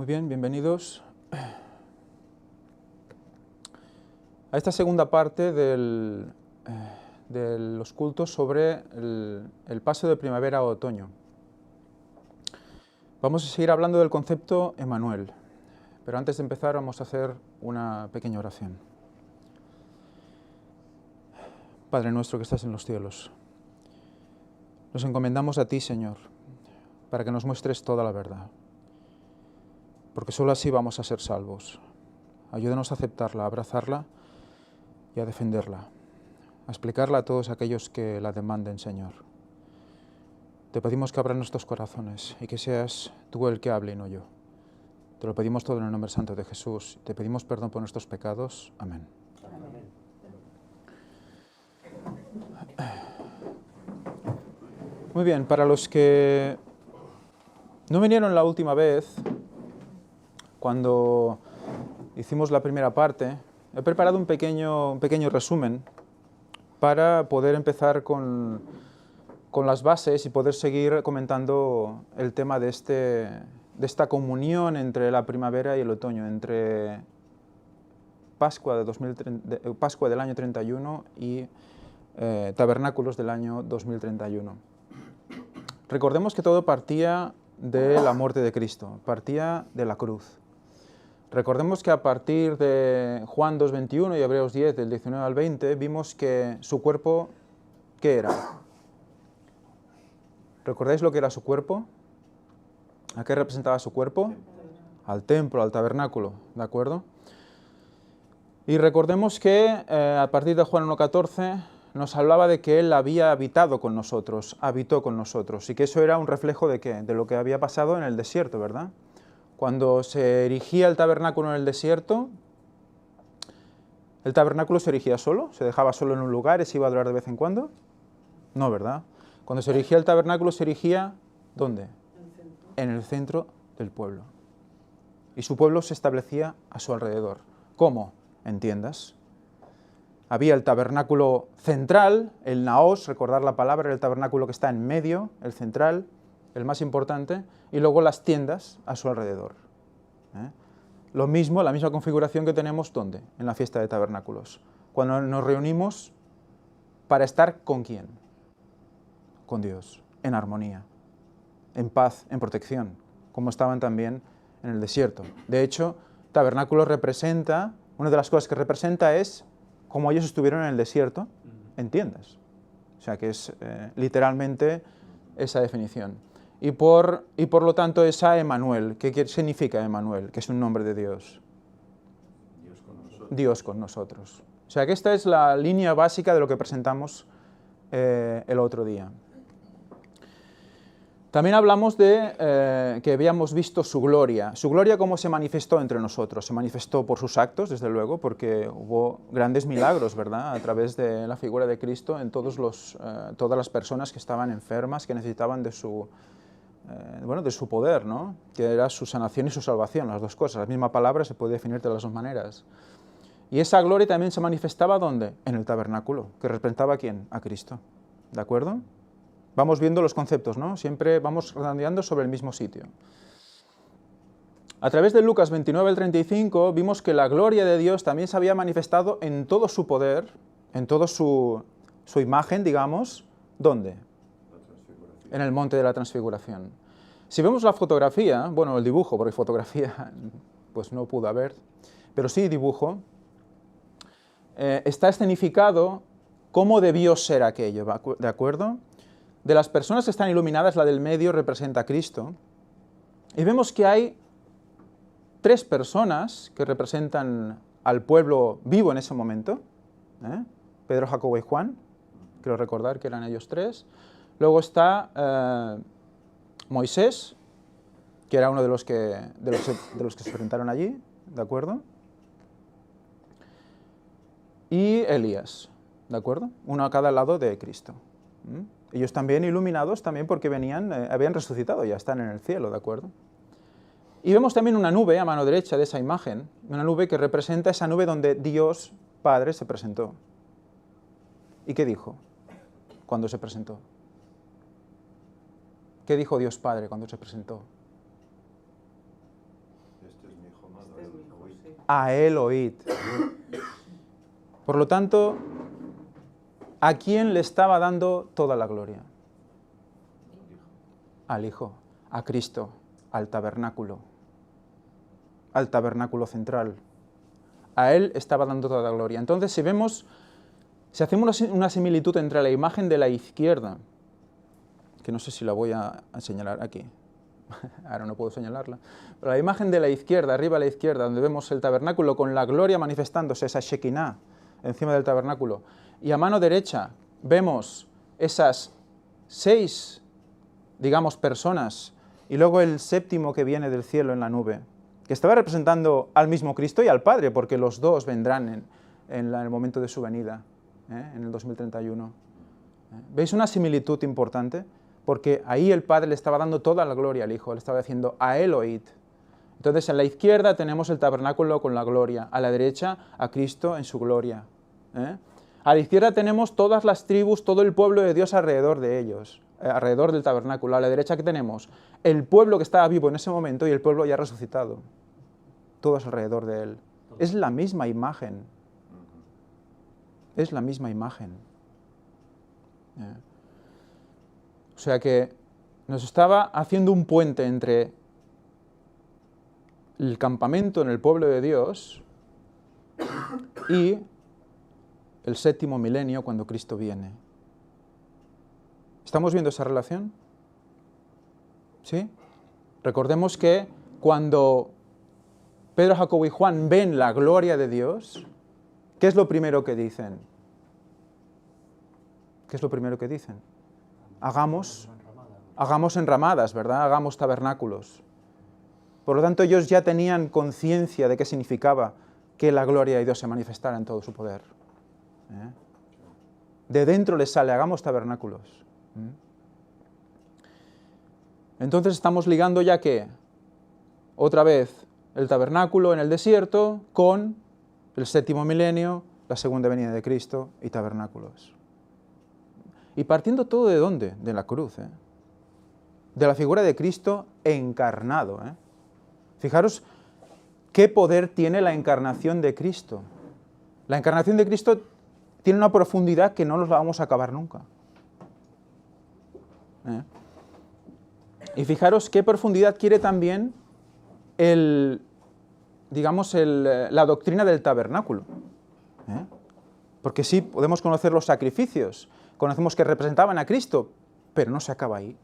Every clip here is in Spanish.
Muy bien, bienvenidos a esta segunda parte de los cultos sobre el paso de primavera a otoño. Vamos a seguir hablando del concepto Emmanuel, pero antes de empezar vamos a hacer una pequeña oración. Padre nuestro que estás en los cielos, nos encomendamos a ti, Señor, para que nos muestres toda la verdad, porque solo así vamos a ser salvos. Ayúdanos a aceptarla, a abrazarla y a defenderla, a explicarla a todos aquellos que la demanden, Señor. Te pedimos que abras nuestros corazones y que seas tú el que hable y no yo. Te lo pedimos todo en el nombre santo de Jesús. Te pedimos perdón por nuestros pecados. Amén. Muy bien, para los que no vinieron la última vez, cuando hicimos la primera parte, he preparado un pequeño resumen para poder empezar con las bases y poder seguir comentando el tema de esta comunión entre la primavera y el otoño, entre Pascua del año 31 y Tabernáculos del año 2031. Recordemos que todo partía de la muerte de Cristo, partía de la cruz. Recordemos que a partir de Juan 2:21 y Hebreos 10, del 19 al 20, vimos que su cuerpo, ¿qué era? ¿Recordáis lo que era su cuerpo? ¿A qué representaba su cuerpo? Al templo, al tabernáculo, ¿de acuerdo? Y recordemos que a partir de Juan 1:14 nos hablaba de que Él había habitado con nosotros, habitó con nosotros, y que eso era un reflejo de ¿qué? De lo que había pasado en el desierto, ¿verdad? Cuando se erigía el tabernáculo en el desierto, ¿el tabernáculo se erigía solo? ¿Se dejaba solo en un lugar y se iba a adorar de vez en cuando? No, ¿verdad? Cuando se erigía el tabernáculo, se erigía, ¿dónde? En el centro del pueblo. Y su pueblo se establecía a su alrededor. ¿Cómo? En tiendas. Había el tabernáculo central, el naos, recordar la palabra, el tabernáculo que está en medio, el central, el más importante, y luego las tiendas a su alrededor. Lo mismo, la misma configuración que tenemos, ¿dónde? En la fiesta de tabernáculos. Cuando nos reunimos para estar ¿con quién? Con Dios, en armonía, en paz, en protección, como estaban también en el desierto. De hecho, tabernáculo representa, una de las cosas que representa es cómo ellos estuvieron en el desierto, en tiendas. O sea que es literalmente esa definición. Y por lo tanto es a Emmanuel. ¿Qué significa Emmanuel? Que es un nombre de Dios. Dios con nosotros. O sea que esta es la línea básica de lo que presentamos el otro día. También hablamos de que habíamos visto su gloria. Su gloria, ¿cómo se manifestó entre nosotros? Se manifestó por sus actos, desde luego, porque hubo grandes milagros, ¿verdad?, a través de la figura de Cristo en todas las personas que estaban enfermas, que necesitaban de su poder, ¿no?, que era su sanación y su salvación, las dos cosas. La misma palabra se puede definir de las dos maneras. Y esa gloria también se manifestaba, ¿dónde? En el tabernáculo, que representaba ¿a quién? A Cristo. ¿De acuerdo? Vamos viendo los conceptos, ¿no? Siempre vamos redondeando sobre el mismo sitio. A través de Lucas 29 al 35 vimos que la gloria de Dios también se había manifestado en todo su poder, en toda su imagen, digamos. ¿Dónde? En el monte de la transfiguración. Si vemos la fotografía, bueno, el dibujo, porque fotografía pues no pudo haber, pero sí dibujo, está escenificado cómo debió ser aquello, ¿de acuerdo? De las personas que están iluminadas, la del medio representa a Cristo. Y vemos que hay 3 personas que representan al pueblo vivo en ese momento. Pedro, Jacobo y Juan. Quiero recordar que eran ellos 3. Luego está Moisés, que era uno de los que se presentaron allí, ¿de acuerdo? Y Elías, ¿de acuerdo? Uno a cada lado de Cristo. Ellos también iluminados, también porque habían resucitado, ya están en el cielo, ¿de acuerdo? Y vemos también una nube a mano derecha de esa imagen, una nube que representa esa nube donde Dios Padre se presentó. ¿Y qué dijo cuando se presentó? ¿Qué dijo Dios Padre cuando se presentó? Este es mi hijo amado, oíd. A él oíd. Por lo tanto, ¿a quién le estaba dando toda la gloria? Al Hijo, a Cristo, al tabernáculo central. A Él estaba dando toda la gloria. Entonces, si hacemos una similitud entre la imagen de la izquierda, que no sé si la voy a señalar aquí, ahora no puedo señalarla, pero la imagen de la izquierda, arriba a la izquierda, donde vemos el tabernáculo con la gloria manifestándose, esa Shekinah, encima del tabernáculo, y a mano derecha vemos esas 6, digamos, personas, y luego el séptimo que viene del cielo en la nube, que estaba representando al mismo Cristo y al Padre, porque los dos vendrán en el momento de su venida, en el 2031. ¿Veis una similitud importante? Porque ahí el Padre le estaba dando toda la gloria al Hijo, le estaba diciendo, a él oíd. Entonces, en la izquierda tenemos el tabernáculo con la gloria, a la derecha a Cristo en su gloria. A la izquierda tenemos todas las tribus, todo el pueblo de Dios alrededor de ellos, alrededor del tabernáculo. A la derecha, ¿qué tenemos? El pueblo que estaba vivo en ese momento y el pueblo ya resucitado. Todos alrededor de él. Es la misma imagen. Es la misma imagen. O sea que nos estaba haciendo un puente entre el campamento en el pueblo de Dios y el séptimo milenio cuando Cristo viene. ¿Estamos viendo esa relación? ¿Sí? Recordemos que cuando Pedro, Jacobo y Juan ven la gloria de Dios, ¿qué es lo primero que dicen? ¿Qué es lo primero que dicen? Hagamos enramadas, ¿verdad? Hagamos tabernáculos. Por lo tanto, ellos ya tenían conciencia de qué significaba que la gloria de Dios se manifestara en todo su poder. De dentro les sale, hagamos tabernáculos. Entonces estamos ligando ya que, otra vez, el tabernáculo en el desierto con el séptimo milenio, la segunda venida de Cristo y tabernáculos. Y partiendo todo ¿de dónde? De la cruz, de la figura de Cristo encarnado. Fijaros qué poder tiene la encarnación de Cristo. La encarnación de Cristo tiene una profundidad que no nos la vamos a acabar nunca. Y fijaros qué profundidad quiere también la doctrina del tabernáculo. Porque sí, podemos conocer los sacrificios, conocemos que representaban a Cristo, pero no se acaba ahí.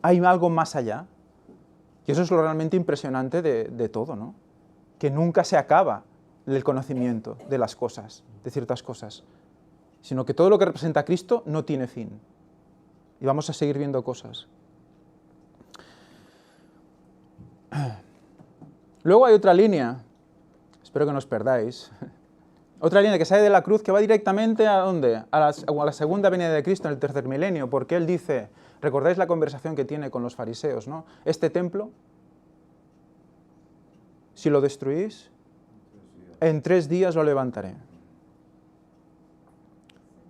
Hay algo más allá. Y eso es lo realmente impresionante de todo, ¿no? Que nunca se acaba el conocimiento de las cosas, de ciertas cosas, sino que todo lo que representa a Cristo no tiene fin. Y vamos a seguir viendo cosas. Luego hay otra línea, espero que no os perdáis, otra línea que sale de la cruz que va directamente ¿a dónde? A la segunda venida de Cristo en el tercer milenio, porque Él dice, recordáis la conversación que tiene con los fariseos, ¿no? Este templo, si lo destruís, en 3 días lo levantaré.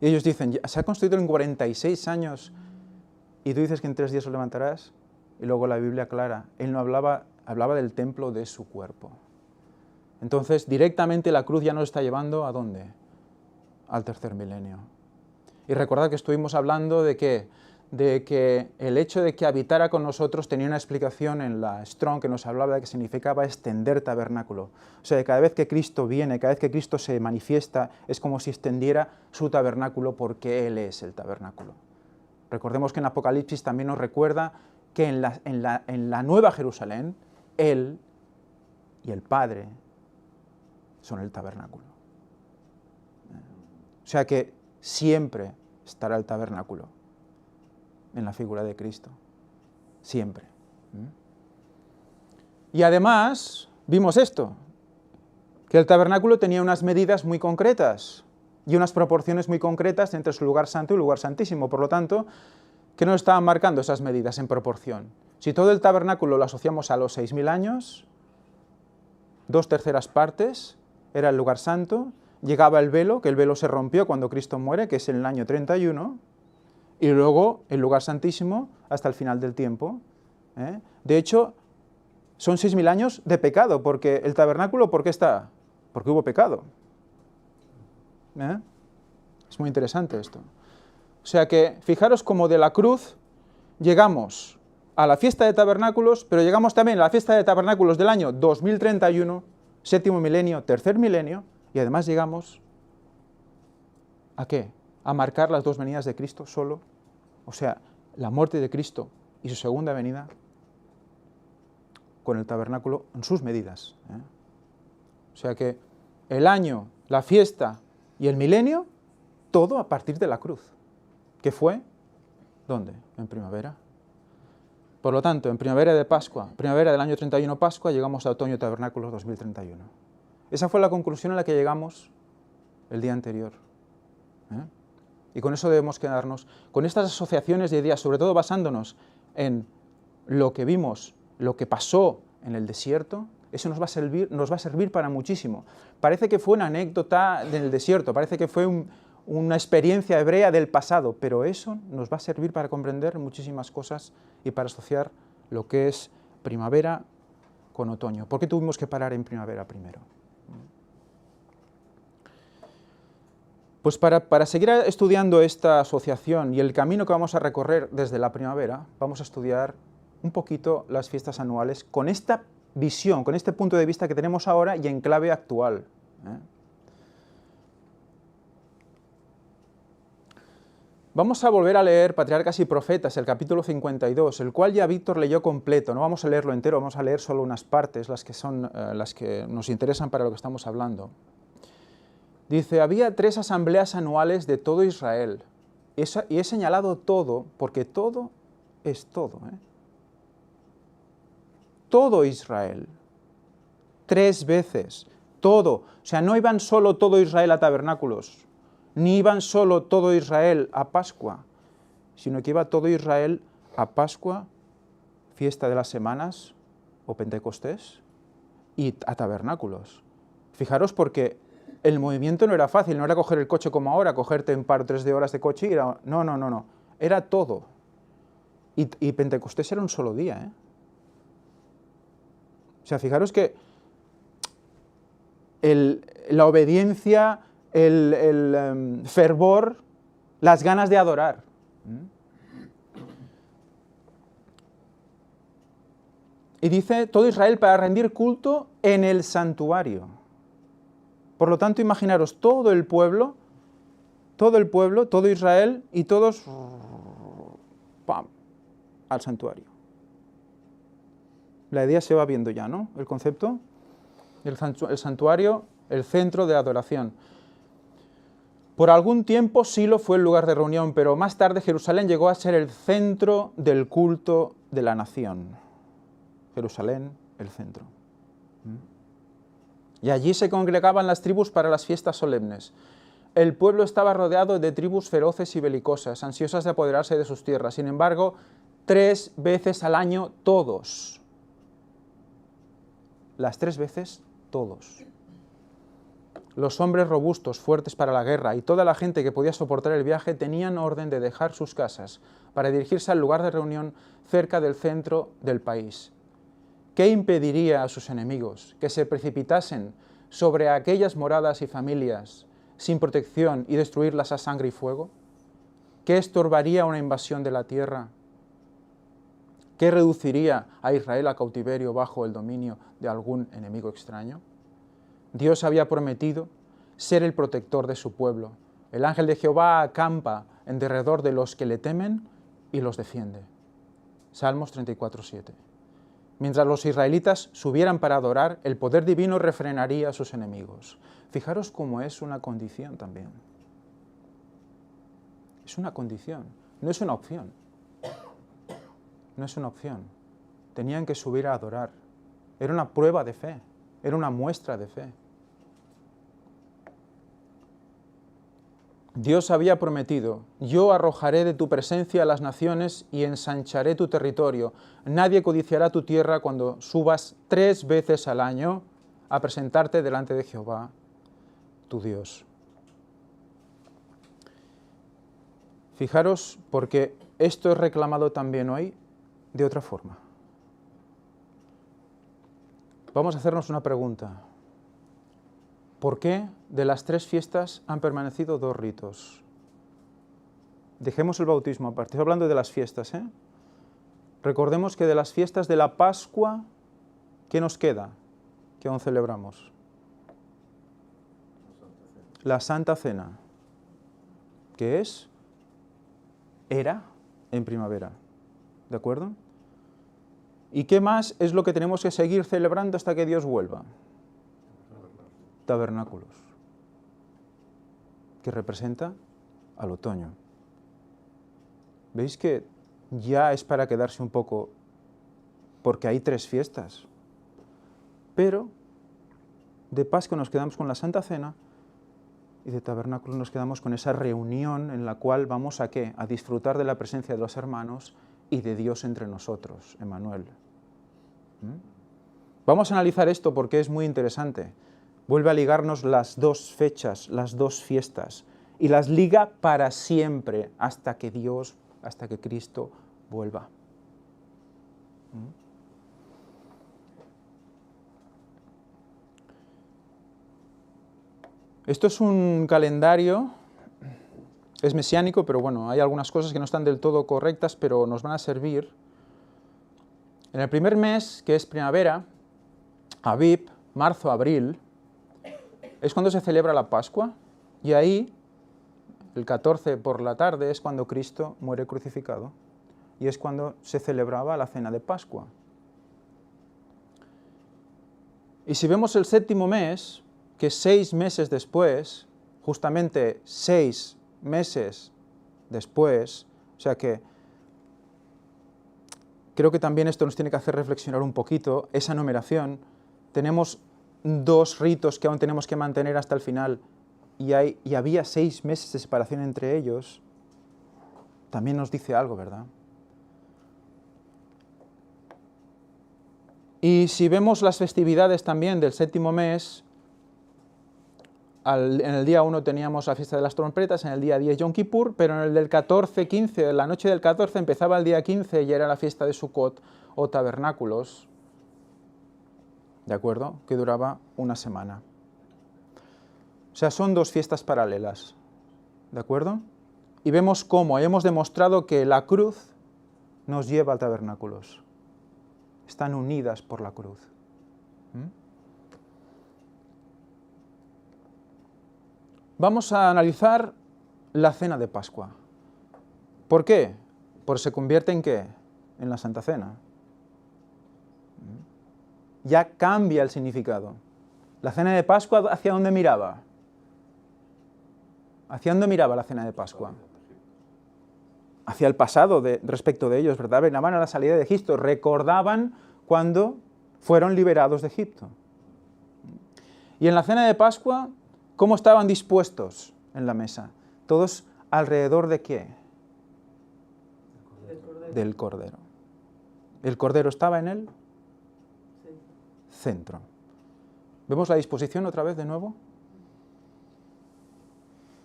Y ellos dicen, se ha construido en 46 años y tú dices que en 3 días lo levantarás. Y luego la Biblia aclara, Él no hablaba del templo de su cuerpo. Entonces, directamente la cruz ya nos está llevando ¿a dónde? Al tercer milenio. Y recordad que estuvimos hablando de que el hecho de que habitara con nosotros tenía una explicación en la Strong que nos hablaba de que significaba extender tabernáculo. O sea, que cada vez que Cristo viene, cada vez que Cristo se manifiesta, es como si extendiera su tabernáculo porque Él es el tabernáculo. Recordemos que en Apocalipsis también nos recuerda que en la Nueva Jerusalén, Él y el Padre son el tabernáculo. O sea que siempre estará el tabernáculo en la figura de Cristo. Siempre. Y además, vimos esto, que el tabernáculo tenía unas medidas muy concretas y unas proporciones muy concretas entre su lugar santo y lugar santísimo. Por lo tanto, ¿qué nos estaban marcando esas medidas en proporción? Si todo el tabernáculo lo asociamos a los 6000 años, 2/3 partes era el lugar santo, llegaba el velo, que el velo se rompió cuando Cristo muere, que es en el año 31, y luego el lugar santísimo hasta el final del tiempo. De hecho, Son 6.000 años de pecado, porque el tabernáculo, ¿por qué está? Porque hubo pecado. Es muy interesante esto. O sea que, fijaros como de la cruz llegamos a la fiesta de tabernáculos, pero llegamos también a la fiesta de tabernáculos del año 2031, séptimo milenio, tercer milenio, y además llegamos ¿a qué? A marcar las dos venidas de Cristo solo, o sea, la muerte de Cristo y su segunda venida con el tabernáculo en sus medidas. O sea que el año, la fiesta y el milenio, todo a partir de la cruz. ¿Qué fue? ¿Dónde? En primavera. Por lo tanto, en primavera de Pascua, primavera del año 31 Pascua, llegamos a otoño tabernáculos 2031. Esa fue la conclusión a la que llegamos el día anterior. Y con eso debemos quedarnos, con estas asociaciones de ideas, sobre todo basándonos en lo que vimos, lo que pasó en el desierto. Eso nos va a servir para muchísimo. Parece que fue una anécdota del desierto, parece que fue una experiencia hebrea del pasado, pero eso nos va a servir para comprender muchísimas cosas y para asociar lo que es primavera con otoño. ¿Por qué tuvimos que parar en primavera primero? Pues para seguir estudiando esta asociación y el camino que vamos a recorrer desde la primavera, vamos a estudiar un poquito las fiestas anuales con esta visión, con este punto de vista que tenemos ahora y en clave actual. Vamos a volver a leer Patriarcas y Profetas, el capítulo 52, el cual ya Víctor leyó completo. No vamos a leerlo entero, vamos a leer solo unas partes, las que son las que nos interesan para lo que estamos hablando. Dice, había 3 asambleas anuales de todo Israel. Y he señalado todo, porque todo es todo. Todo Israel. 3 veces. Todo. O sea, no iban solo todo Israel a tabernáculos, ni iban solo todo Israel a Pascua, sino que iba todo Israel a Pascua, fiesta de las semanas o Pentecostés, y a tabernáculos. Fijaros porque el movimiento no era fácil, no era coger el coche como ahora, cogerte un par o 3 de horas de coche y ir a... No. Era todo. Y Pentecostés era un solo día, O sea, fijaros que la obediencia, el fervor, las ganas de adorar. Y dice, todo Israel para rendir culto en el santuario. Por lo tanto, imaginaros todo el pueblo, todo Israel y todos ¡pam!, al santuario. La idea se va viendo ya, ¿no? El concepto, el santuario, el centro de adoración. Por algún tiempo Silo fue el lugar de reunión, pero más tarde Jerusalén llegó a ser el centro del culto de la nación. Jerusalén, el centro. Y allí se congregaban las tribus para las fiestas solemnes. El pueblo estaba rodeado de tribus feroces y belicosas, ansiosas de apoderarse de sus tierras. Sin embargo, 3 veces al año todos. Las 3 veces todos. Los hombres robustos, fuertes para la guerra y toda la gente que podía soportar el viaje tenían orden de dejar sus casas para dirigirse al lugar de reunión cerca del centro del país. ¿Qué impediría a sus enemigos que se precipitasen sobre aquellas moradas y familias sin protección y destruirlas a sangre y fuego? ¿Qué estorbaría una invasión de la tierra? ¿Qué reduciría a Israel a cautiverio bajo el dominio de algún enemigo extraño? Dios había prometido ser el protector de su pueblo. El ángel de Jehová acampa en derredor de los que le temen y los defiende. Salmos 34:7. Mientras los israelitas subieran para adorar, el poder divino refrenaría a sus enemigos. Fijaros cómo es una condición también. Es una condición, no es una opción. No es una opción. Tenían que subir a adorar. Era una prueba de fe, era una muestra de fe. Dios había prometido, yo arrojaré de tu presencia a las naciones y ensancharé tu territorio. Nadie codiciará tu tierra cuando subas 3 veces al año a presentarte delante de Jehová, tu Dios. Fijaros, porque esto es reclamado también hoy de otra forma. Vamos a hacernos una pregunta. ¿Por qué de las 3 fiestas han permanecido 2 ritos? Dejemos el bautismo aparte, estoy hablando de las fiestas, ¿eh? Recordemos que de las fiestas de la Pascua, ¿qué nos queda? Que aún celebramos. La Santa Cena, que era en primavera, ¿de acuerdo? ¿Y qué más es lo que tenemos que seguir celebrando hasta que Dios vuelva? Tabernáculos, que representa al otoño. ¿Veis que ya es para quedarse un poco, porque hay 3 fiestas? Pero de Pascua nos quedamos con la Santa Cena y de Tabernáculos nos quedamos con esa reunión en la cual vamos a ¿qué? A disfrutar de la presencia de los hermanos y de Dios entre nosotros, Emmanuel. Vamos a analizar esto porque es muy interesante. Vuelve a ligarnos las 2 fechas, las 2 fiestas, y las liga para siempre hasta que Cristo vuelva. Esto es un calendario, es mesiánico, pero bueno, hay algunas cosas que no están del todo correctas, pero nos van a servir. En el primer mes, que es primavera, Aviv, marzo, abril, es cuando se celebra la Pascua, y ahí, el 14 por la tarde, es cuando Cristo muere crucificado, y es cuando se celebraba la cena de Pascua. Y si vemos el séptimo mes, que 6 meses después, justamente 6 meses después, o sea que creo que también esto nos tiene que hacer reflexionar un poquito, esa numeración, tenemos 2 ritos que aún tenemos que mantener hasta el final, y había 6 meses de separación entre ellos, también nos dice algo, ¿verdad? Y si vemos las festividades también del séptimo mes, en el día 1 teníamos la fiesta de las trompetas, en el día 10 Yom Kippur, pero en el del 14, 15, la noche del 14 empezaba el día 15 y era la fiesta de Sukkot o tabernáculos, ¿de acuerdo? Que duraba una semana. O sea, son 2 fiestas paralelas, ¿de acuerdo? Y vemos cómo hemos demostrado que la cruz nos lleva al tabernáculos. Están unidas por la cruz. Vamos a analizar la cena de Pascua. ¿Por qué? Porque se convierte en ¿qué? En la Santa Cena. Ya cambia el significado. La cena de Pascua, ¿hacia dónde miraba? ¿Hacia dónde miraba la cena de Pascua? Hacia el pasado respecto de ellos, ¿verdad? Venaban a la salida de Egipto, recordaban cuando fueron liberados de Egipto. Y en la cena de Pascua, ¿cómo estaban dispuestos en la mesa? Todos alrededor de ¿qué? Del Cordero. El Cordero estaba en el centro. ¿Vemos la disposición otra vez de nuevo?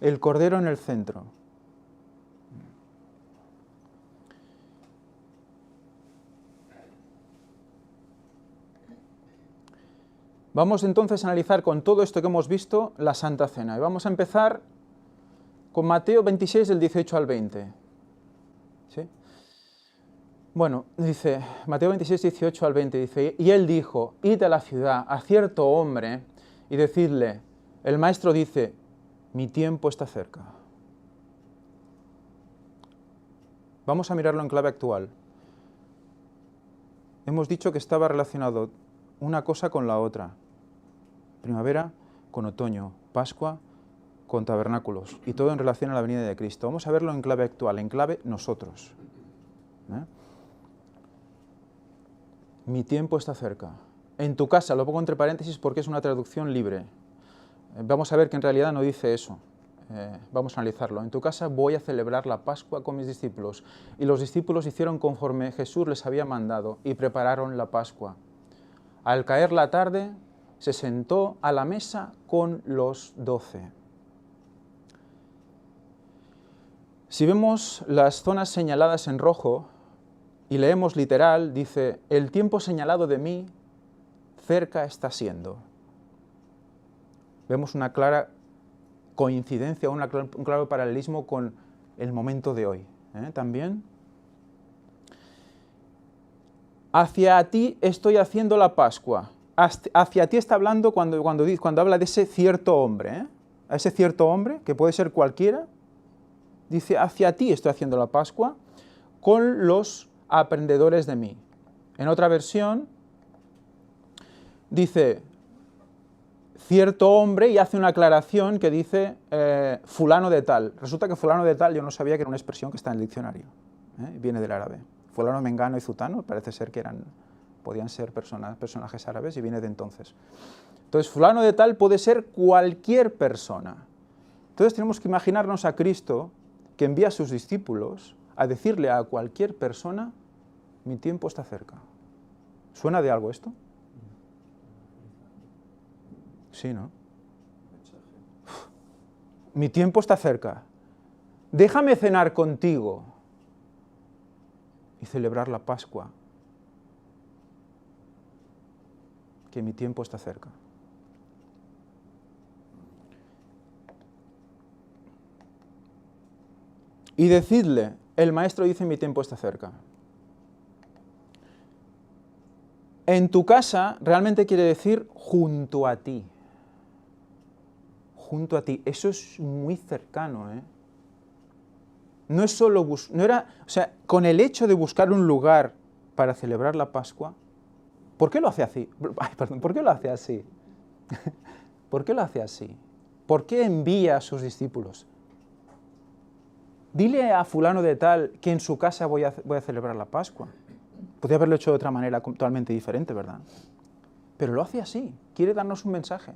El Cordero en el centro. Vamos entonces a analizar con todo esto que hemos visto la Santa Cena. Y vamos a empezar con Mateo 26, del 18 al 20. ¿Sí? Bueno, dice, Mateo 26, 18 al 20, dice, y él dijo, id a la ciudad, a cierto hombre, y decidle, el maestro dice, mi tiempo está cerca. Vamos a mirarlo en clave actual. Hemos dicho que estaba relacionado una cosa con la otra. Primavera con otoño, Pascua con tabernáculos, y todo en relación a la venida de Cristo. Vamos a verlo en clave actual, en clave nosotros. Mi tiempo está cerca. En tu casa, lo pongo entre paréntesis porque es una traducción libre. Vamos a ver que en realidad no dice eso. Vamos a analizarlo. En tu casa voy a celebrar la Pascua con mis discípulos. Y los discípulos hicieron conforme Jesús les había mandado y prepararon la Pascua. Al caer la tarde, se sentó a la mesa con los 12. Si vemos las zonas señaladas en rojo y leemos literal, dice, el tiempo señalado de mí cerca está siendo. Vemos una clara coincidencia, un claro paralelismo con el momento de hoy. También. Hacia ti estoy haciendo la Pascua. Hacia ti está hablando cuando habla de ese cierto hombre. A ese cierto hombre, que puede ser cualquiera, dice, hacia ti estoy haciendo la Pascua con los aprendedores de mí. En otra versión dice, cierto hombre, y hace una aclaración que dice, fulano de tal. Resulta que fulano de tal yo no sabía que era una expresión que está en el diccionario. Viene del árabe. Fulano, mengano y zutano, parece ser que podían ser personajes árabes y viene de entonces. Entonces, fulano de tal puede ser cualquier persona. Entonces tenemos que imaginarnos a Cristo que envía a sus discípulos a decirle a cualquier persona, mi tiempo está cerca. ¿Suena de algo esto? Sí, ¿no? Mi tiempo está cerca. Déjame cenar contigo y celebrar la Pascua, que mi tiempo está cerca. Y decidle, el maestro dice, mi tiempo está cerca. En tu casa realmente quiere decir junto a ti. Junto a ti. Eso es muy cercano, No es solo con el hecho de buscar un lugar para celebrar la Pascua, ¿por qué lo hace así? ¿Por qué lo hace así? ¿Por qué lo hace así? ¿Por qué envía a sus discípulos? Dile a fulano de tal que en su casa voy a celebrar la Pascua. Podría haberlo hecho de otra manera totalmente diferente, ¿verdad? Pero lo hace así, quiere darnos un mensaje.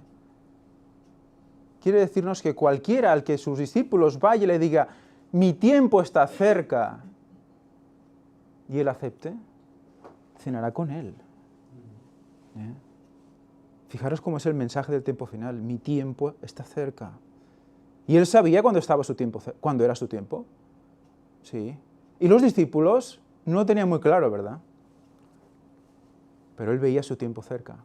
Quiere decirnos que cualquiera al que sus discípulos vaya y le diga, mi tiempo está cerca, y él acepte, cenará con él. Fijaros cómo es el mensaje del tiempo final, mi tiempo está cerca. ¿Y él sabía cuándo era su tiempo? Sí. Y los discípulos no lo tenían muy claro, ¿verdad? Pero él veía su tiempo cerca.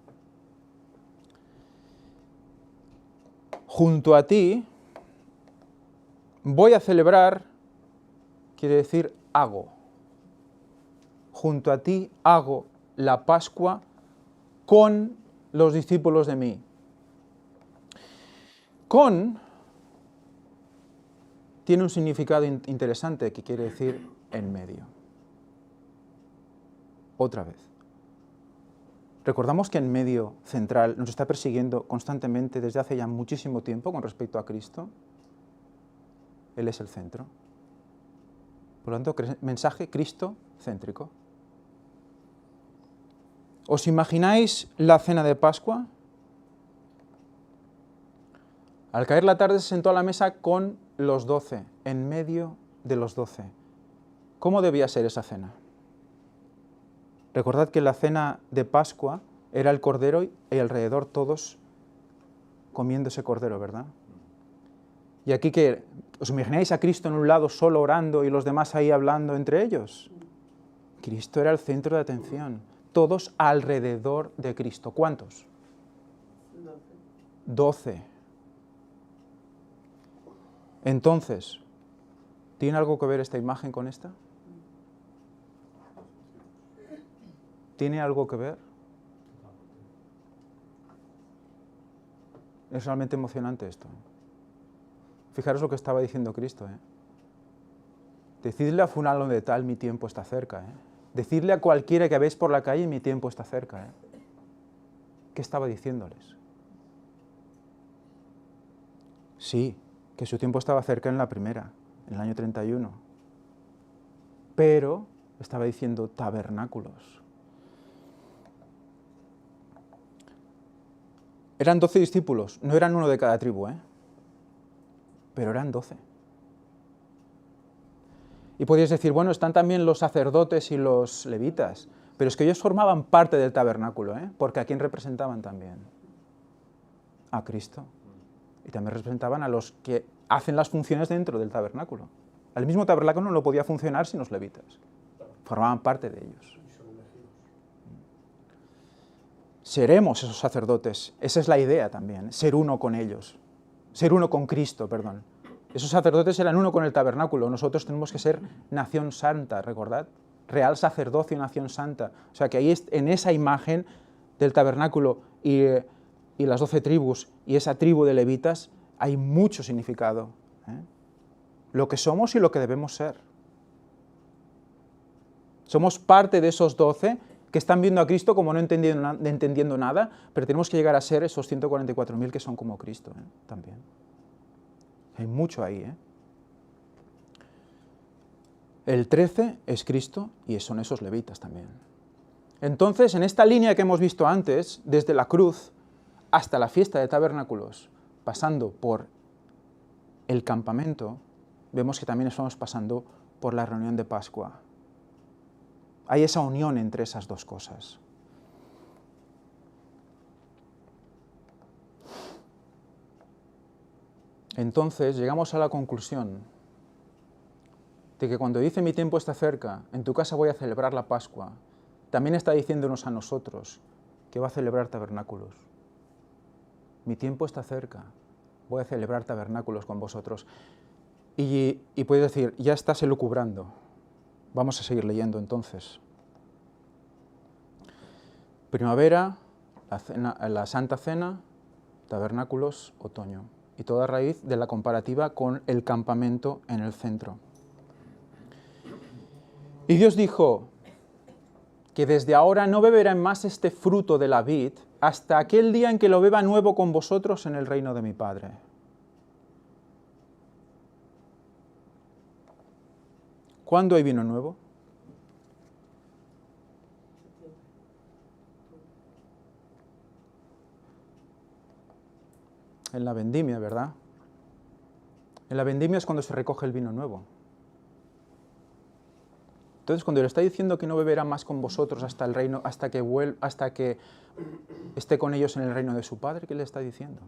Junto a ti voy a celebrar, quiere decir hago. Junto a ti hago la Pascua con los discípulos de mí. Con tiene un significado interesante que quiere decir en medio. Otra vez. Recordamos que en medio central nos está persiguiendo constantemente desde hace ya muchísimo tiempo con respecto a Cristo. Él es el centro. Por lo tanto, mensaje Cristo-céntrico. ¿Os imagináis la cena de Pascua? Al caer la tarde se sentó a la mesa con los 12, en medio de los 12. ¿Cómo debía ser esa cena? Recordad que la cena de Pascua era el cordero y alrededor todos comiendo ese cordero, ¿verdad? Y aquí que, ¿os imagináis a Cristo en un lado solo orando y los demás ahí hablando entre ellos? Cristo era el centro de atención. Todos alrededor de Cristo. ¿Cuántos? 12. Entonces, ¿tiene algo que ver esta imagen con esta? ¿Tiene algo que ver? Es realmente emocionante esto. Fijaros lo que estaba diciendo Cristo. Decidle a fulano de tal, mi tiempo está cerca. Decidle a cualquiera que veis por la calle, mi tiempo está cerca. ¿Qué estaba diciéndoles? Sí, que su tiempo estaba cerca en la primera, en el año 31. Pero estaba diciendo tabernáculos. Eran 12 discípulos, no eran uno de cada tribu, pero eran 12. Y podíais decir, bueno, están también los sacerdotes y los levitas, pero es que ellos formaban parte del tabernáculo, porque ¿a quién representaban también? A Cristo. Y también representaban a los que hacen las funciones dentro del tabernáculo. El mismo tabernáculo no podía funcionar sin los levitas. Formaban parte de ellos. seremos esos sacerdotes. Esa es la idea también, ser uno con ellos, ser uno con Cristo, perdón. Esos sacerdotes eran uno con el tabernáculo, nosotros tenemos que ser nación santa, ¿recordad? Real sacerdocio, nación santa. O sea que ahí en esa imagen del tabernáculo y las 12 tribus y esa tribu de levitas hay mucho significado. Lo que somos y lo que debemos ser. Somos parte de esos 12 que están viendo a Cristo como no entendiendo nada, pero tenemos que llegar a ser esos 144.000 que son como Cristo también. Hay mucho ahí. El 13 es Cristo y son esos levitas también. Entonces, en esta línea que hemos visto antes, desde la cruz hasta la fiesta de tabernáculos, pasando por el campamento, vemos que también estamos pasando por la reunión de Pascua. Hay esa unión entre esas dos cosas. Entonces llegamos a la conclusión de que cuando dice mi tiempo está cerca, en tu casa voy a celebrar la Pascua, también está diciéndonos a nosotros que va a celebrar tabernáculos. Mi tiempo está cerca, voy a celebrar tabernáculos con vosotros. Y puedes decir, ya estás elucubrando. Vamos a seguir leyendo entonces. Primavera, la Santa Cena, tabernáculos, otoño. Y toda raíz de la comparativa con el campamento en el centro. Y Dios dijo que desde ahora no beberán más este fruto de la vid hasta aquel día en que lo beba nuevo con vosotros en el reino de mi Padre. ¿Cuándo hay vino nuevo? En la vendimia, ¿verdad? En la vendimia es cuando se recoge el vino nuevo. Entonces, cuando le está diciendo que no beberá más con vosotros hasta el reino, hasta que esté con ellos en el reino de su Padre, ¿qué le está diciendo?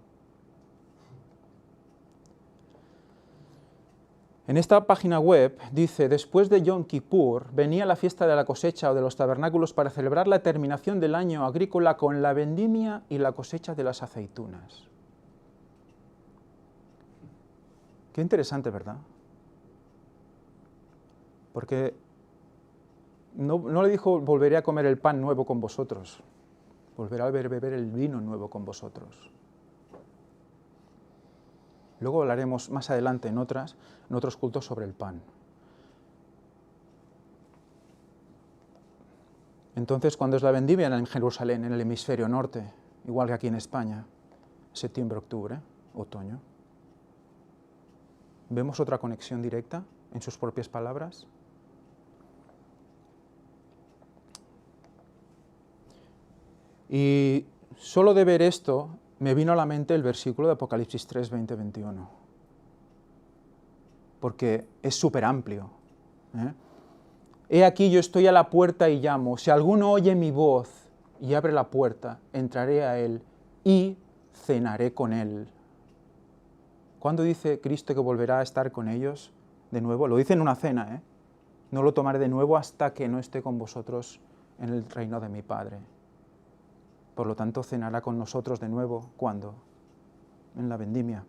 En esta página web dice, después de Yom Kippur venía la fiesta de la cosecha o de los tabernáculos para celebrar la terminación del año agrícola con la vendimia y la cosecha de las aceitunas. Qué interesante, ¿verdad? Porque no le dijo, volveré a comer el pan nuevo con vosotros, volveré a beber el vino nuevo con vosotros. Luego hablaremos más adelante en otros cultos sobre el pan. Entonces, ¿cuándo es la vendimia? En Jerusalén, en el hemisferio norte, igual que aquí en España, septiembre, octubre, otoño. ¿Vemos otra conexión directa en sus propias palabras? Y solo de ver esto me vino a la mente el versículo de Apocalipsis 3, 20, 21. Porque es súper amplio. He aquí yo estoy a la puerta y llamo. Si alguno oye mi voz y abre la puerta, entraré a él y cenaré con él. ¿Cuándo dice Cristo que volverá a estar con ellos de nuevo? Lo dice en una cena, No lo tomaré de nuevo hasta que no esté con vosotros en el reino de mi Padre. Por lo tanto, cenará con nosotros de nuevo. ¿Cuándo? En la vendimia.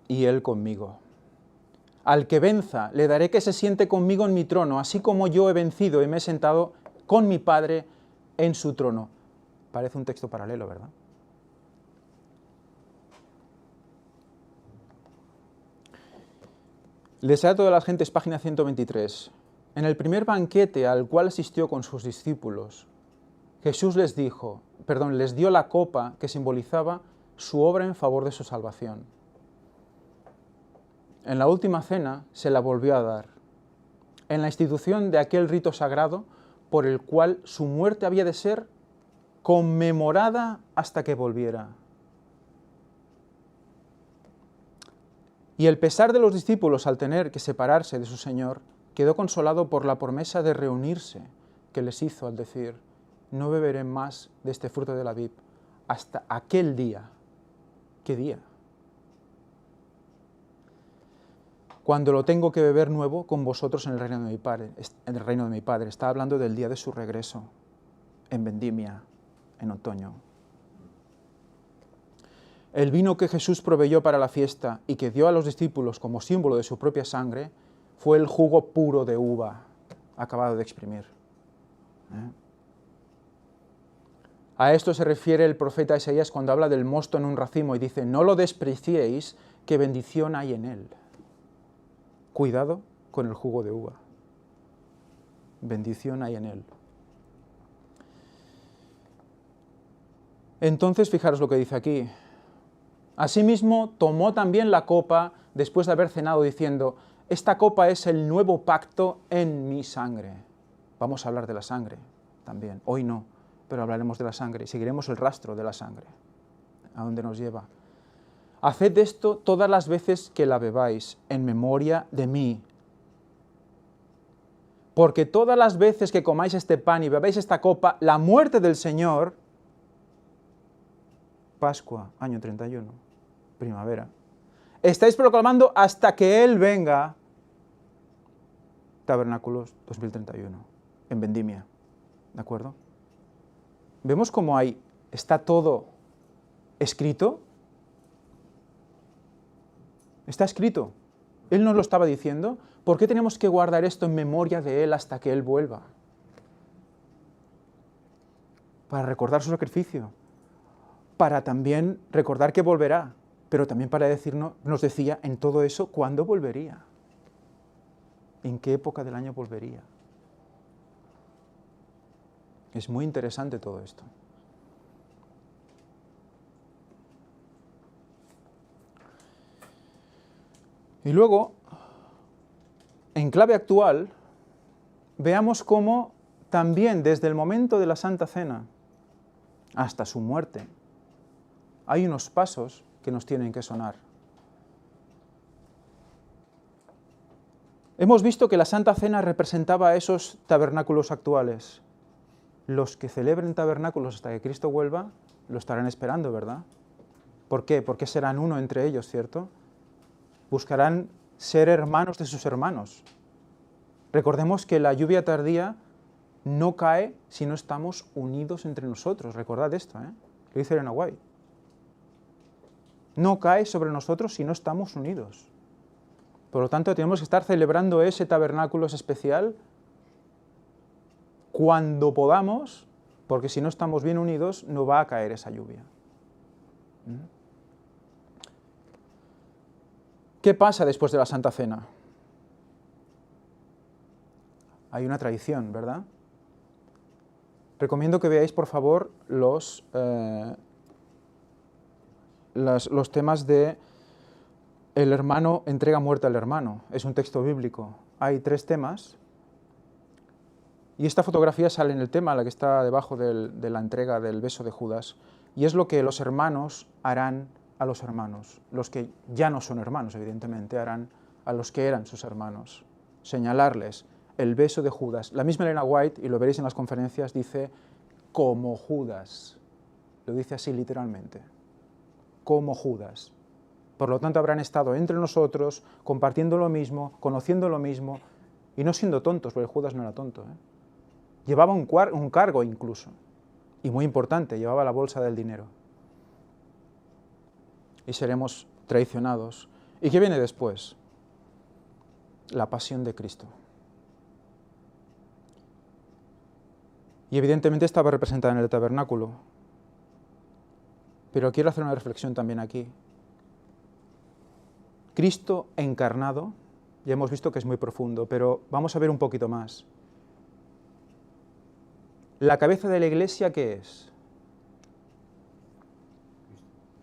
Y Él conmigo. Al que venza, le daré que se siente conmigo en mi trono, así como yo he vencido y me he sentado con mi Padre en su trono. Parece un texto paralelo, ¿verdad? Deseo a todas las gentes, página 123. En el primer banquete al cual asistió con sus discípulos, Jesús les dio la copa que simbolizaba su obra en favor de su salvación. En la última cena se la volvió a dar, en la institución de aquel rito sagrado por el cual su muerte había de ser conmemorada hasta que volviera. Y el pesar de los discípulos al tener que separarse de su Señor quedó consolado por la promesa de reunirse que les hizo al decir, no beberé más de este fruto de la vid hasta aquel día. ¿Qué día? cuando lo tengo que beber nuevo con vosotros en el reino de mi Padre. En el reino de mi Padre. Está hablando del día de su regreso, en vendimia, en otoño. El vino que Jesús proveyó para la fiesta y que dio a los discípulos como símbolo de su propia sangre fue el jugo puro de uva, acabado de exprimir. A esto se refiere el profeta Isaías cuando habla del mosto en un racimo y dice: no lo despreciéis, que bendición hay en él. Cuidado con el jugo de uva. Bendición hay en él. Entonces, fijaros lo que dice aquí. Asimismo, tomó también la copa después de haber cenado, diciendo: esta copa es el nuevo pacto en mi sangre. Vamos a hablar de la sangre también. Hoy no, pero hablaremos de la sangre y seguiremos el rastro de la sangre. ¿A dónde nos lleva? Haced esto todas las veces que la bebáis, en memoria de mí. Porque todas las veces que comáis este pan y bebáis esta copa, la muerte del Señor, Pascua, año 31, primavera, estáis proclamando hasta que Él venga, Tabernáculos 2031, en vendimia. ¿De acuerdo? Vemos cómo está todo escrito. Está escrito. Él nos lo estaba diciendo. ¿Por qué tenemos que guardar esto en memoria de Él hasta que Él vuelva? Para recordar su sacrificio. Para también recordar que volverá. Pero también para decirnos, nos decía en todo eso, ¿cuándo volvería? ¿En qué época del año volvería? Es muy interesante todo esto. Y luego, en clave actual, veamos cómo también desde el momento de la Santa Cena hasta su muerte, hay unos pasos que nos tienen que sonar. Hemos visto que la Santa Cena representaba a esos tabernáculos actuales. Los que celebren tabernáculos hasta que Cristo vuelva, lo estarán esperando, ¿verdad? ¿Por qué? Porque serán uno entre ellos, ¿cierto? Buscarán ser hermanos de sus hermanos. Recordemos que la lluvia tardía no cae si no estamos unidos entre nosotros. Recordad esto, Lo dice Elena White. No cae sobre nosotros si no estamos unidos. Por lo tanto, tenemos que estar celebrando ese tabernáculo especial cuando podamos, porque si no estamos bien unidos, no va a caer esa lluvia. ¿Qué pasa después de la Santa Cena? Hay una tradición, ¿verdad? Recomiendo que veáis, por favor, los temas de el hermano entrega muerte al hermano. Es un texto bíblico. Hay 3 temas. Y esta fotografía sale en el tema, la que está debajo de la entrega del beso de Judas. Y es lo que los hermanos harán a los hermanos. Los que ya no son hermanos, evidentemente, harán a los que eran sus hermanos. Señalarles el beso de Judas. La misma Elena White, y lo veréis en las conferencias, dice como Judas. Lo dice así literalmente. Como Judas. Por lo tanto, habrán estado entre nosotros, compartiendo lo mismo, conociendo lo mismo, y no siendo tontos, porque Judas no era tonto. Llevaba un cargo incluso, y muy importante, llevaba la bolsa del dinero. Y seremos traicionados. ¿Y qué viene después? La pasión de Cristo. Y evidentemente estaba representada en el tabernáculo. Pero quiero hacer una reflexión también aquí. Cristo encarnado, ya hemos visto que es muy profundo, pero vamos a ver un poquito más. ¿La cabeza de la Iglesia qué es?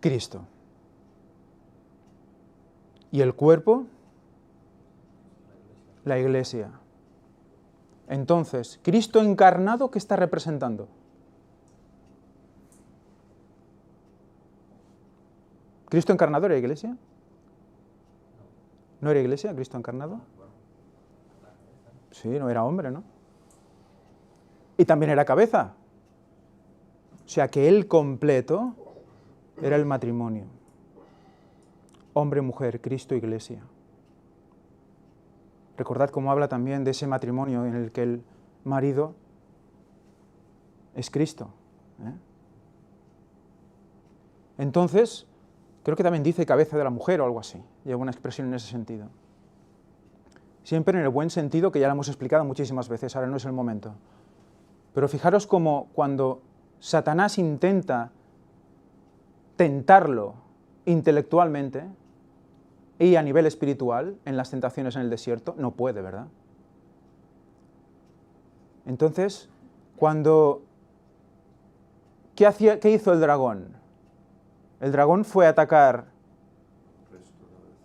Cristo. ¿Y el cuerpo? La Iglesia. Entonces, Cristo encarnado, ¿qué está representando? ¿Cristo encarnado era Iglesia? ¿No era Iglesia, Cristo encarnado? Sí, no era hombre, ¿no? Y también era cabeza. O sea que el completo era el matrimonio. Hombre, mujer, Cristo, Iglesia. Recordad cómo habla también de ese matrimonio en el que el marido es Cristo. Entonces, creo que también dice cabeza de la mujer o algo así. Lleva una expresión en ese sentido. Siempre en el buen sentido, que ya lo hemos explicado muchísimas veces, ahora no es el momento. Pero fijaros cómo cuando Satanás intenta tentarlo intelectualmente y a nivel espiritual, en las tentaciones en el desierto, no puede, ¿verdad? Entonces, ¿qué hizo el dragón? El dragón fue a atacar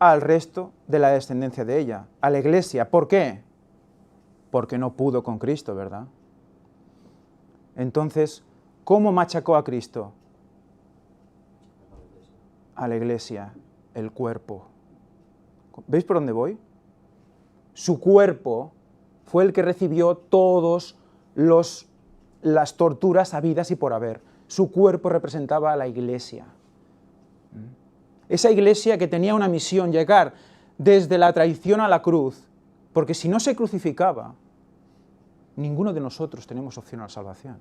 al resto de la descendencia de ella, a la iglesia. ¿Por qué? Porque no pudo con Cristo, ¿verdad? Entonces, ¿cómo machacó a Cristo? A la iglesia, el cuerpo. ¿Veis por dónde voy? Su cuerpo fue el que recibió todas las torturas habidas y por haber. Su cuerpo representaba a la iglesia. Esa iglesia que tenía una misión, llegar desde la traición a la cruz, porque si no se crucificaba, ninguno de nosotros tenemos opción a la salvación.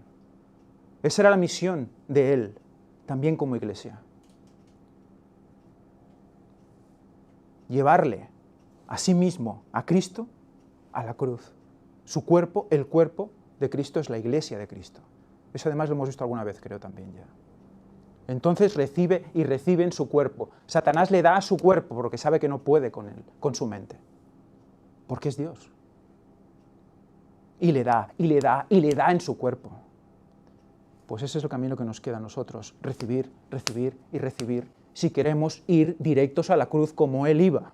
Esa era la misión de Él, también como iglesia. Llevarle a sí mismo, a Cristo, a la cruz. Su cuerpo, el cuerpo de Cristo es la iglesia de Cristo. Eso además lo hemos visto alguna vez, creo también ya. Entonces recibe en su cuerpo. Satanás le da a su cuerpo porque sabe que no puede con él, con su mente. Porque es Dios. Y le da, y le da, y le da en su cuerpo. Pues ese es el camino que nos queda a nosotros. Recibir, recibir y recibir. Si queremos ir directos a la cruz como Él iba.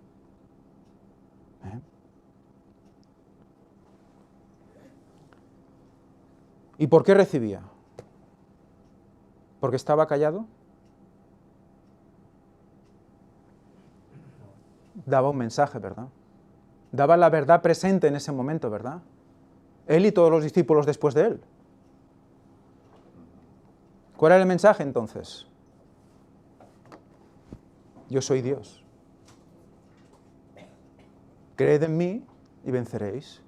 ¿Y por qué recibía? ¿Porque estaba callado? Daba un mensaje, ¿verdad? Daba la verdad presente en ese momento, ¿verdad? Él y todos los discípulos después de él. ¿Cuál era el mensaje entonces? Yo soy Dios. Creed en mí y venceréis.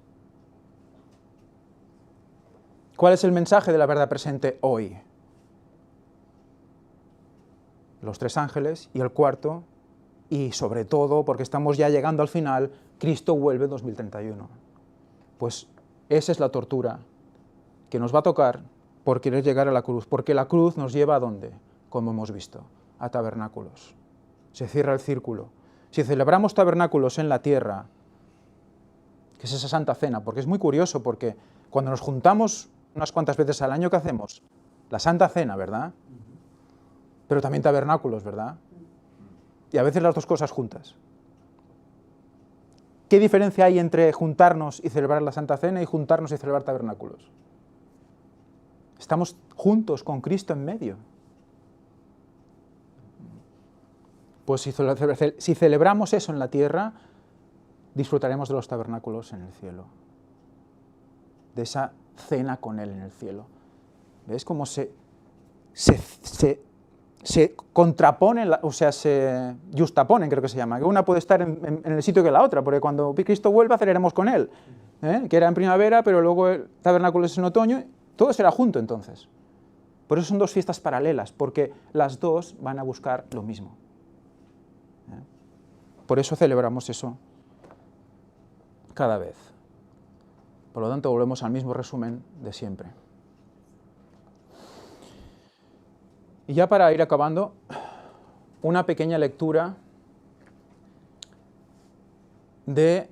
¿Cuál es el mensaje de la verdad presente hoy? Los 3 ángeles y el cuarto, y sobre todo, porque estamos ya llegando al final, Cristo vuelve en 2031. Pues esa es la tortura que nos va a tocar por querer llegar a la cruz, porque la cruz nos lleva ¿a dónde? Como hemos visto, a tabernáculos. Se cierra el círculo. Si celebramos tabernáculos en la tierra, que es esa Santa Cena, porque es muy curioso, porque cuando nos juntamos unas cuantas veces al año, ¿qué hacemos? La Santa Cena, ¿verdad? Pero también tabernáculos, ¿verdad? Y a veces las dos cosas juntas. ¿Qué diferencia hay entre juntarnos y celebrar la Santa Cena y juntarnos y celebrar tabernáculos? Estamos juntos con Cristo en medio. Pues si celebramos eso en la tierra, disfrutaremos de los tabernáculos en el cielo. De esa cena con Él en el cielo. ¿Ves cómo se contraponen, o sea, se justaponen, creo que se llama, que una puede estar en el sitio que la otra, porque cuando Cristo vuelva celebraremos con Él, que era en primavera, pero luego el tabernáculo es en otoño, todo será junto entonces. Por eso son 2 fiestas paralelas, porque las 2 van a buscar lo mismo. Por eso celebramos eso cada vez. Por lo tanto, volvemos al mismo resumen de siempre. Y ya para ir acabando, una pequeña lectura de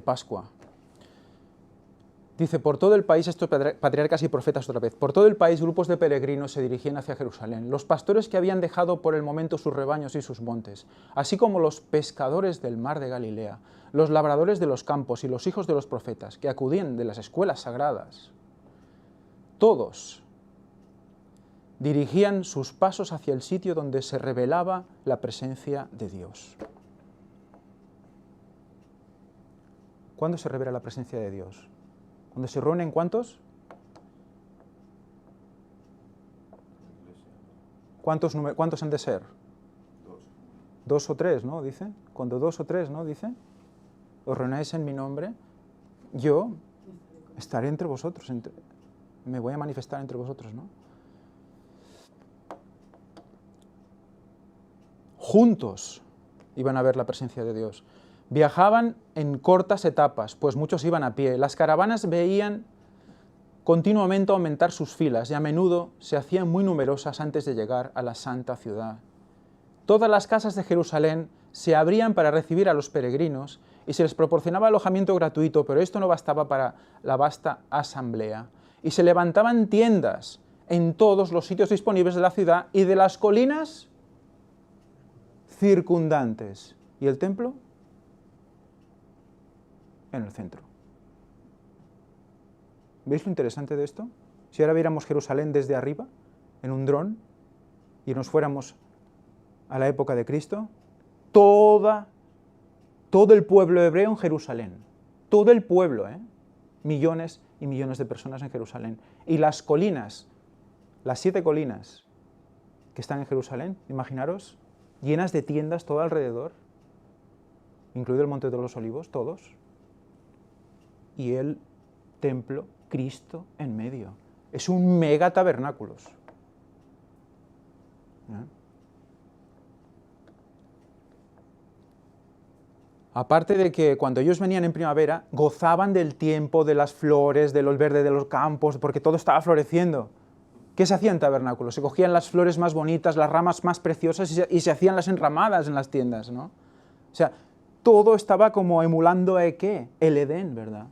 Pascua. Dice, por todo el país, estos patriarcas y profetas otra vez, por todo el país grupos de peregrinos se dirigían hacia Jerusalén, los pastores que habían dejado por el momento sus rebaños y sus montes, así como los pescadores del mar de Galilea, los labradores de los campos y los hijos de los profetas, que acudían de las escuelas sagradas. Todos dirigían sus pasos hacia el sitio donde se revelaba la presencia de Dios. ¿Cuándo se revela la presencia de Dios? ¿Cuándo se reúnen cuántos? ¿Cuántos han de ser? 2 o 3, ¿no? Dice. Cuando 2 o 3, ¿no? Dice. os reunáis en mi nombre, yo estaré entre vosotros, me voy a manifestar entre vosotros, ¿no? Juntos iban a ver la presencia de Dios. Viajaban en cortas etapas, pues muchos iban a pie. Las caravanas veían continuamente aumentar sus filas y a menudo se hacían muy numerosas antes de llegar a la santa ciudad. Todas las casas de Jerusalén se abrían para recibir a los peregrinos y se les proporcionaba alojamiento gratuito, pero esto no bastaba para la vasta asamblea. Y se levantaban tiendas en todos los sitios disponibles de la ciudad y de las colinas circundantes. ¿Y el templo? En el centro. ¿Veis lo interesante de esto? Si ahora viéramos Jerusalén desde arriba, en un dron, y nos fuéramos a la época de Cristo, todo el pueblo hebreo en Jerusalén. Todo el pueblo, millones y millones de personas en Jerusalén. Y las colinas, las 7 colinas que están en Jerusalén, imaginaros, llenas de tiendas todo alrededor, incluido el Monte de los Olivos, todos, y el templo, Cristo en medio. Es un mega tabernáculos. Aparte de que cuando ellos venían en primavera, gozaban del tiempo, de las flores, de los verdes de los campos, porque todo estaba floreciendo. ¿Qué se hacía en tabernáculos? Se cogían las flores más bonitas, las ramas más preciosas y se hacían las enramadas en las tiendas, ¿no? O sea, todo estaba como emulando ¿qué? El Edén, ¿verdad?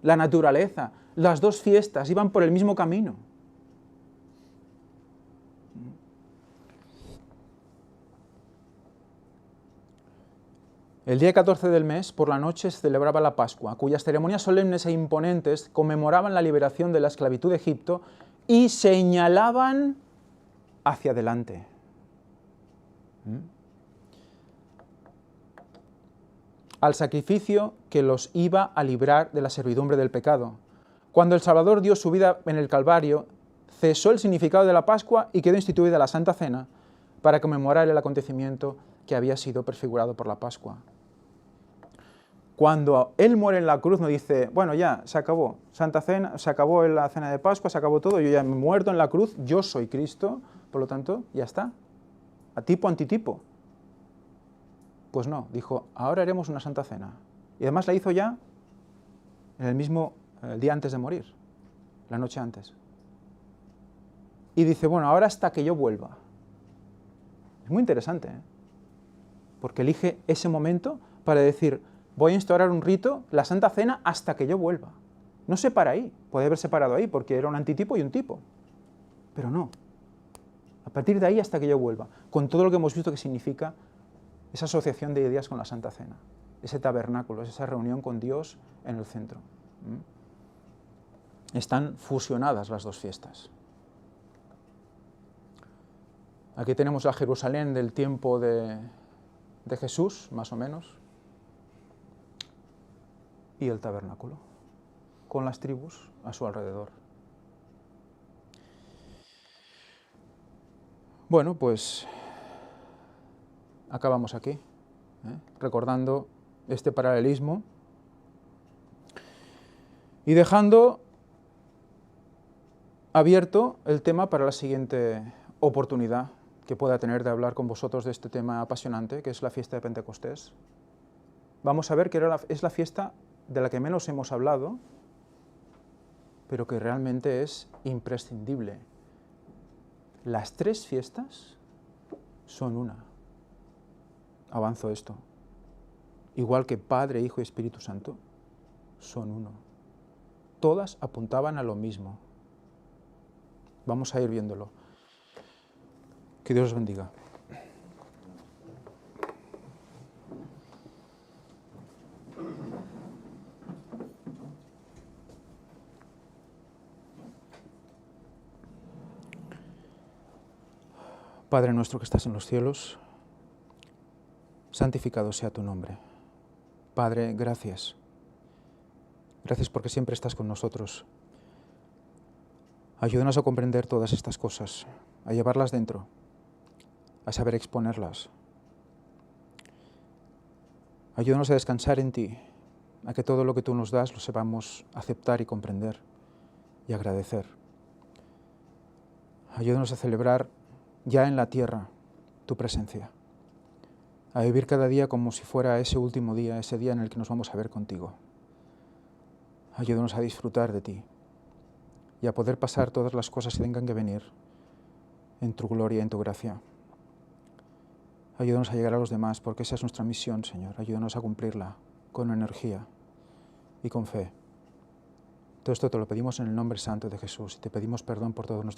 La naturaleza, las dos fiestas iban por el mismo camino. El día 14 del mes, por la noche, se celebraba la Pascua, cuyas ceremonias solemnes e imponentes conmemoraban la liberación de la esclavitud de Egipto y señalaban hacia adelante. Al sacrificio que los iba a librar de la servidumbre del pecado. Cuando el Salvador dio su vida en el Calvario, cesó el significado de la Pascua y quedó instituida la Santa Cena para conmemorar el acontecimiento que había sido prefigurado por la Pascua. Cuando Él muere en la cruz, no dice, bueno, ya, se acabó, Santa Cena, se acabó la cena de Pascua, se acabó todo, yo ya me he muerto en la cruz, yo soy Cristo, por lo tanto, ya está. A tipo, antitipo. Pues no, dijo, ahora haremos una Santa Cena. Y además la hizo ya en el día antes de morir, la noche antes. Y dice, bueno, ahora hasta que yo vuelva. Es muy interesante, porque elige ese momento para decir, voy a instaurar un rito, la Santa Cena, hasta que yo vuelva. No se para ahí, puede haber separado ahí, porque era un antitipo y un tipo. Pero no. A partir de ahí hasta que yo vuelva, con todo lo que hemos visto que significa esa asociación de ideas con la Santa Cena, ese tabernáculo, esa reunión con Dios en el centro. Están fusionadas las dos fiestas. Aquí tenemos la Jerusalén del tiempo de Jesús, más o menos, y el tabernáculo, con las tribus a su alrededor. Bueno, pues acabamos aquí, recordando este paralelismo y dejando abierto el tema para la siguiente oportunidad que pueda tener de hablar con vosotros de este tema apasionante, que es la fiesta de Pentecostés. Vamos a ver que es la fiesta de la que menos hemos hablado, pero que realmente es imprescindible. Las 3 fiestas son una. Avanzo esto. Igual que Padre, Hijo y Espíritu Santo, son uno. Todas apuntaban a lo mismo. Vamos a ir viéndolo. Que Dios os bendiga. Padre nuestro que estás en los cielos, santificado sea tu nombre. Padre, gracias. Gracias porque siempre estás con nosotros. Ayúdanos a comprender todas estas cosas, a llevarlas dentro, a saber exponerlas. Ayúdanos a descansar en ti, a que todo lo que tú nos das lo sepamos aceptar y comprender y agradecer. Ayúdanos a celebrar ya en la tierra tu presencia, a vivir cada día como si fuera ese último día, ese día en el que nos vamos a ver contigo. Ayúdanos a disfrutar de ti y a poder pasar todas las cosas que tengan que venir en tu gloria y en tu gracia. Ayúdanos a llegar a los demás, porque esa es nuestra misión, Señor. Ayúdanos a cumplirla con energía y con fe. Todo esto te lo pedimos en el nombre santo de Jesús y te pedimos perdón por todos nuestros